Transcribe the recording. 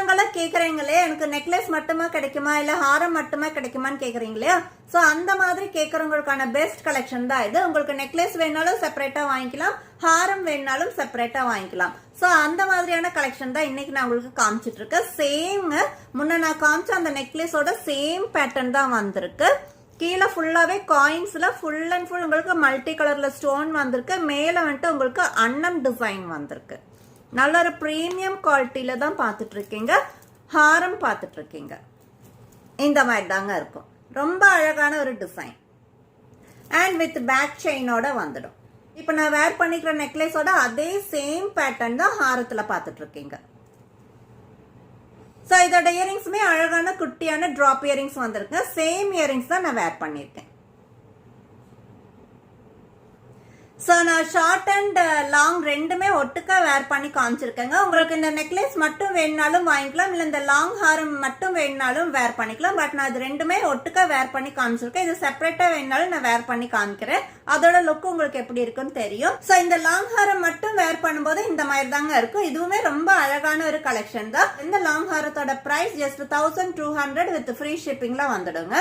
ஒருத்தவங்களாம் கேக்குறீங்களே எனக்கு நெக்லஸ் மட்டுமா கிடைக்குமா இல்ல ஹாரம் மட்டுமா கிடைக்குமான்னு கேக்குறீங்களே. சோ அந்த மாதிரி கேக்குறவங்களுக்கான பெஸ்ட் கலெக்ஷன் தான் இது. உங்களுக்கு நெக்லஸ் வேணாலும் செப்பரேட்டா வாங்கிக்கலாம், ஹாரம் வேணாலும் செப்பரேட்டா வாங்கிக்கலாம். சோ அந்த மாதிரியான கலெக்ஷன் தான் இன்னைக்கு நான் உங்களுக்கு காமிச்சிட்டு இருக்கேன். சேம் முன்ன நான் காமிச்ச அந்த நெக்லஸோட சேம் பேட்டர்ன் தான் வந்திருக்கு. கீழே ஃபுல்லாவே காயின்ஸ்ல ஃபுல் அண்ட் ஃபுல் உங்களுக்கு மல்டி கலர்ல ஸ்டோன் வந்திருக்கு. மேல வந்துட்டு உங்களுக்கு அன்னம் டிசைன் வந்திருக்கு. நல்ல ஒரு பிரீமியம் குவாலிட்டியில தான் பார்த்துட்டு இருக்கீங்க. ஹாரம் பார்த்துட்டு இருக்கீங்க. இந்த மாதிரி தாங்க இருக்கும். ரொம்ப அழகான ஒரு டிசைன் அண்ட் வித் பேக் செயினோட வந்துடும். இப்ப நான் வேர் பண்ணிக்கிற நெக்லஸோட அதே சேம் பேட்டர்ன் தான் ஹாரத்துல பார்த்துட்டு இருக்கீங்க. சோ இதோட இயரிங்ஸுமே அழகான குட்டியான டிராப் இயரிங்ஸ் வந்திருக்கு. சேம் இயரிங்ஸ் தான் நான் வேர் பண்ணிருக்கேன். சோ நான் ஷார்ட் அண்ட் லாங் ரெண்டுமே ஒட்டுக்கா வேர் பண்ணி காமிச்சிருக்கேங்க. உங்களுக்கு இந்த நெக்லஸ் மட்டும் வேணுனாலும் வாங்கிக்கலாம், இல்ல இந்த லாங் ஹாரம் மட்டும் வேணுனாலும் வேர் பண்ணிக்கலாம். பட் நான் இது ரெண்டுமே ஒட்டுக்கா வேர் பண்ணி காமிச்சிருக்கேன். இது செப்பரேட்டா வேணுனாலும் நான் வேர் பண்ணி காமிக்கிறேன். அதோட லுக் உங்களுக்கு எப்படி இருக்குன்னு தெரியும். சோ இந்த லாங் ஹாரம் மட்டும் வேர் பண்ணும்போது இந்த மாதிரி தாங்க இருக்கும். இதுவுமே ரொம்ப அழகான ஒரு கலெக்ஷன் தான். இந்த லாங் ஹாரத்தோட பிரைஸ் ஜஸ்ட் 1200 வித் ஃப்ரீ ஷிப்பிங்ல வந்துடுங்க.